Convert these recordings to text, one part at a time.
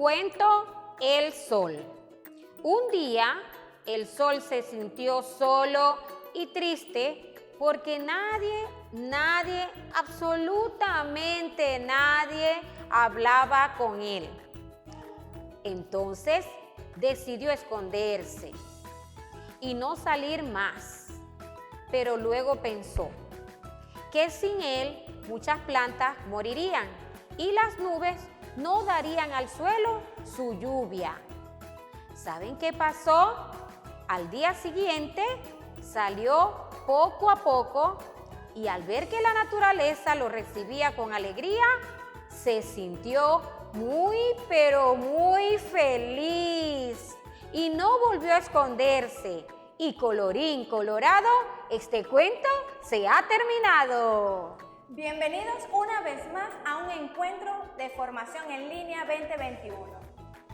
cuento El Sol. Un día, el sol se sintió solo y triste porque nadie, absolutamente nadie hablaba con él. Entonces, decidió esconderse y no salir más. Pero luego pensó que sin él muchas plantas morirían y las nubes no darían al suelo su lluvia. ¿Saben qué pasó? Al día siguiente salió poco a poco y al ver que la naturaleza lo recibía con alegría, se sintió muy, pero muy feliz y no volvió a esconderse. Y colorín colorado, este cuento se ha terminado. Bienvenidos una vez más a un encuentro de formación en línea 2021.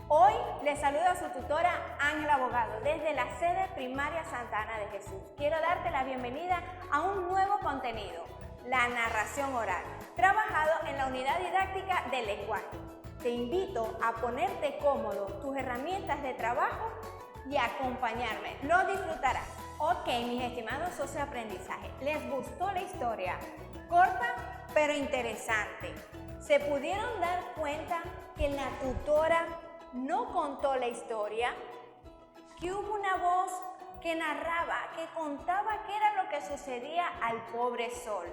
Hoy les saluda su tutora Ángela Abogado desde la sede primaria Santa Ana de Jesús. Quiero darte la bienvenida a un nuevo contenido, la narración oral, trabajado en la unidad didáctica del lenguaje. Te invito a ponerte cómodo, tus herramientas de trabajo y acompañarme. Lo disfrutarás. Ok, mis estimados socioaprendizaje, ¿les gustó la historia? Corta pero interesante. ¿Se pudieron dar cuenta que la tutora no contó la historia? Que hubo una voz que narraba, que contaba qué era lo que sucedía al pobre sol.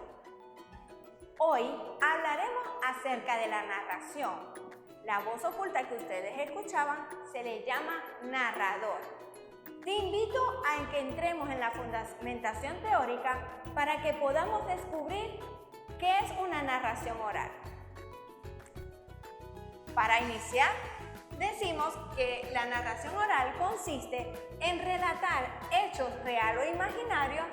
Hoy hablaremos acerca de la narración. La voz oculta que ustedes escuchaban se le llama narrador. Te invito a que entremos en la fundamentación teórica para que podamos descubrir qué es una narración oral. Para iniciar, decimos que la narración oral consiste en relatar hechos reales o imaginarios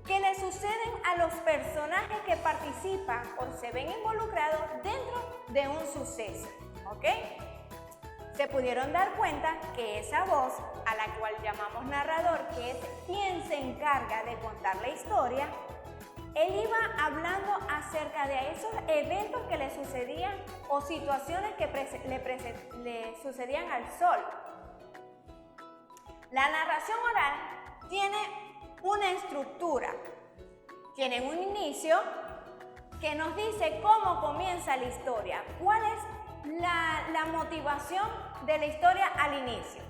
que le suceden a los personajes que participan o se ven involucrados dentro de un suceso. ¿Ok? Se pudieron dar cuenta que esa voz, a la cual llamamos narrador, que es quien se encarga de contar la historia, él iba hablando acerca de esos eventos que le sucedían o situaciones que le sucedían al sol. La narración oral tiene una estructura, tiene un inicio que nos dice cómo comienza la historia, cuál es la motivación de la historia al inicio.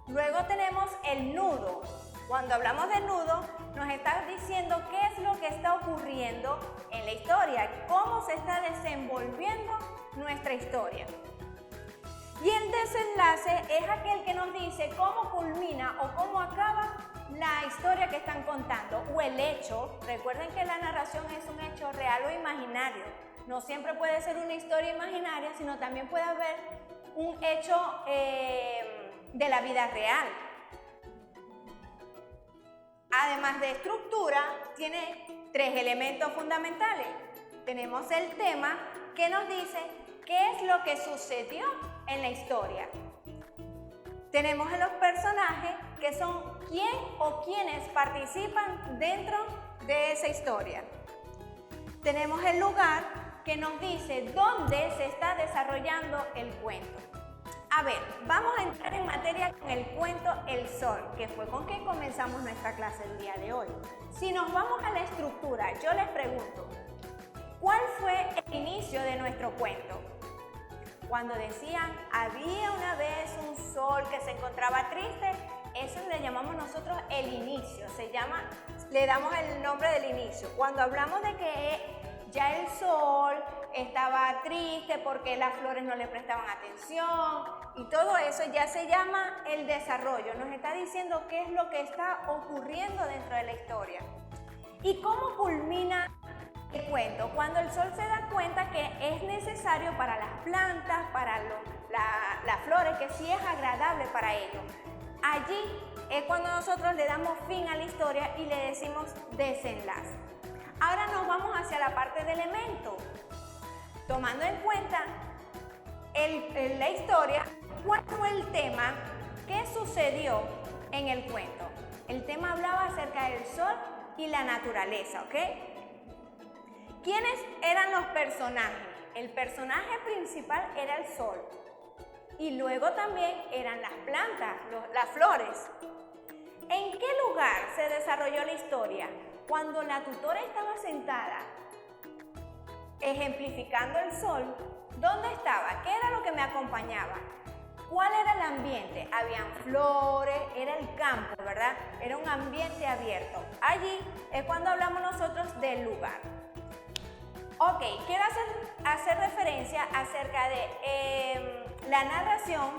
Luego tenemos el nudo. Cuando hablamos del nudo, nos está diciendo qué es lo que está ocurriendo en la historia, cómo se está desenvolviendo nuestra historia. Y el desenlace es aquel que nos dice cómo culmina o cómo acaba la historia que están contando o el hecho. Recuerden que la narración es un hecho real o imaginario. No siempre puede ser una historia imaginaria, sino también puede haber un hecho de la vida real. Además de estructura, tiene tres elementos fundamentales. Tenemos el tema que nos dice qué es lo que sucedió en la historia. Tenemos a los personajes que son quién o quienes participan dentro de esa historia. Tenemos el lugar que nos dice dónde se está desarrollando el cuento. A ver, vamos a entrar en materia con el cuento El Sol, que fue con que comenzamos nuestra clase el día de hoy. Si nos vamos a la estructura, yo les pregunto, ¿cuál fue el inicio de nuestro cuento? Cuando decían, había una vez un sol que se encontraba triste, eso le llamamos nosotros el inicio, le damos el nombre del inicio. Cuando hablamos de que ya el sol estaba triste porque las flores no le prestaban atención y todo eso ya se llama el desarrollo. Nos está diciendo qué es lo que está ocurriendo dentro de la historia. ¿Y cómo culmina el cuento? Cuando el sol se da cuenta que es necesario para las plantas, para las flores, que sí es agradable para ellos. Allí es cuando nosotros le damos fin a la historia y le decimos desenlace. Ahora nos vamos hacia la parte de elementos, tomando en cuenta la historia, cuál fue el tema, qué sucedió en el cuento. El tema hablaba acerca del sol y la naturaleza, ¿ok? ¿Quiénes eran los personajes? El personaje principal era el sol. y luego también eran las plantas, las flores. ¿En qué lugar se desarrolló la historia? Cuando la tutora estaba sentada ejemplificando el sol, ¿dónde estaba? ¿Qué era lo que me acompañaba? ¿Cuál era el ambiente? Habían flores, era el campo, ¿verdad? Era un ambiente abierto. Allí es cuando hablamos nosotros del lugar. Ok, quiero hacer referencia acerca de la narración.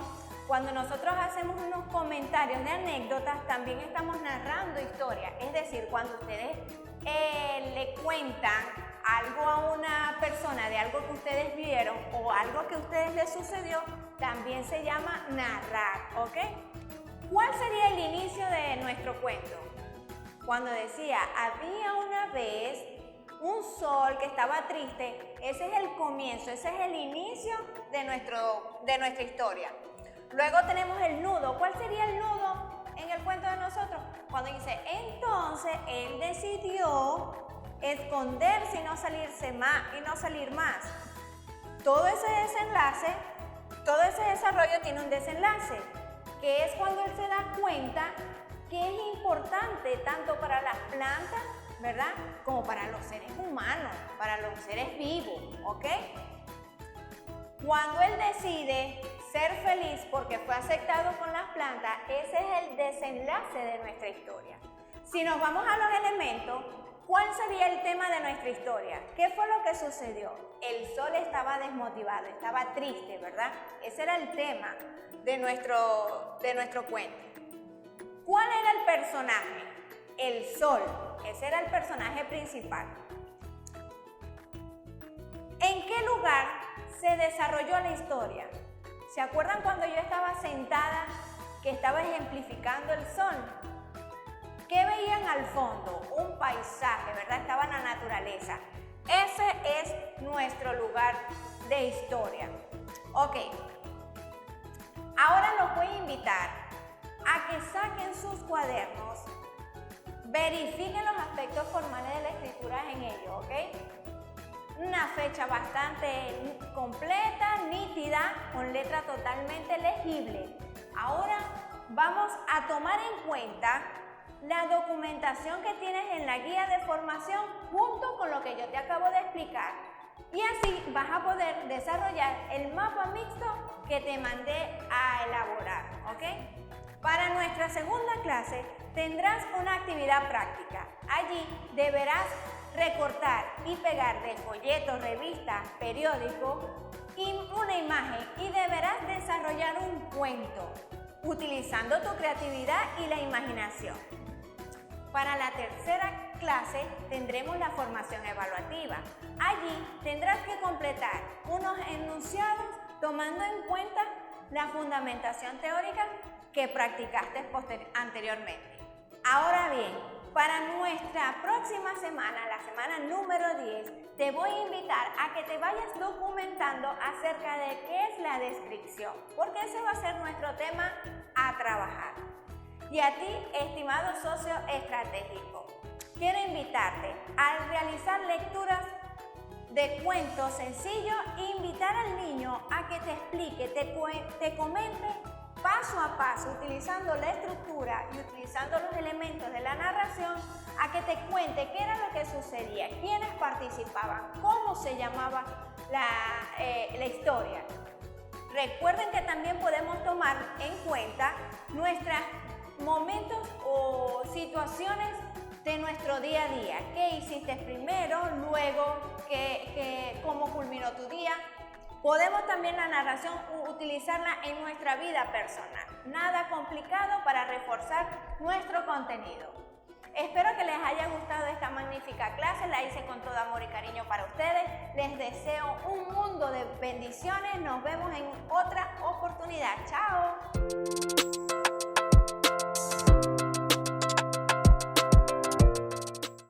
Cuando nosotros hacemos unos comentarios de anécdotas, también estamos narrando historia. Es decir, cuando ustedes le cuentan algo a una persona de algo que ustedes vieron o algo que a ustedes les sucedió, también se llama narrar, ¿ok? ¿Cuál sería el inicio de nuestro cuento? Cuando decía, había una vez un sol que estaba triste, ese es el comienzo, ese es el inicio de nuestra historia. Luego tenemos el nudo. ¿Cuál sería el nudo en el cuento de nosotros? Cuando dice, entonces él decidió esconderse y no salir más. Todo ese desenlace, todo ese desarrollo tiene un desenlace, que es cuando él se da cuenta que es importante tanto para las plantas, ¿verdad?, como para los seres humanos, para los seres vivos, ¿ok? Cuando él decide ser feliz porque fue aceptado con las plantas, ese es el desenlace de nuestra historia. Si nos vamos a los elementos, ¿cuál sería el tema de nuestra historia? ¿Qué fue lo que sucedió? El sol estaba desmotivado, estaba triste, ¿verdad? Ese era el tema de nuestro cuento. ¿Cuál era el personaje? El sol. Ese era el personaje principal. ¿En qué lugar se desarrolló la historia? ¿Se acuerdan cuando yo estaba sentada que estaba ejemplificando el sol? ¿Qué veían al fondo? Un paisaje, ¿verdad? Estaba la naturaleza. Ese es nuestro lugar de historia. Ok. Ahora los voy a invitar a que saquen sus cuadernos, verifiquen los aspectos formales de la escritura en ellos, ¿ok? Una fecha bastante completa, nítida, con letra totalmente legible. Ahora vamos a tomar en cuenta la documentación que tienes en la guía de formación junto con lo que yo te acabo de explicar. Y así vas a poder desarrollar el mapa mixto que te mandé a elaborar, ¿ok? Para nuestra segunda clase tendrás una actividad práctica. Allí deberás recortar y pegar de folletos, revistas, periódicos y una imagen y deberás desarrollar un cuento utilizando tu creatividad y la imaginación. Para la tercera clase tendremos la formación evaluativa. Allí tendrás que completar unos enunciados tomando en cuenta la fundamentación teórica que practicaste anteriormente. Ahora bien, para nuestra próxima semana, la semana número 10, te voy a invitar a que te vayas documentando acerca de qué es la descripción, porque ese va a ser nuestro tema a trabajar. Y a ti, estimado socio estratégico, quiero invitarte a realizar lecturas de cuentos sencillos e invitar al niño a que te explique, te comente paso a paso, utilizando la estructura y utilizando los elementos de la narración, a que te cuente qué era lo que sucedía, quiénes participaban, cómo se llamaba la historia. Recuerden que también podemos tomar en cuenta nuestros momentos o situaciones de nuestro día a día. ¿Qué hiciste primero? Luego, ¿cómo culminó tu día? Podemos también la narración utilizarla en nuestra vida personal. Nada complicado para reforzar nuestro contenido. Espero que les haya gustado esta magnífica clase. La hice con todo amor y cariño para ustedes. Les deseo un mundo de bendiciones. Nos vemos en otra oportunidad. ¡Chao!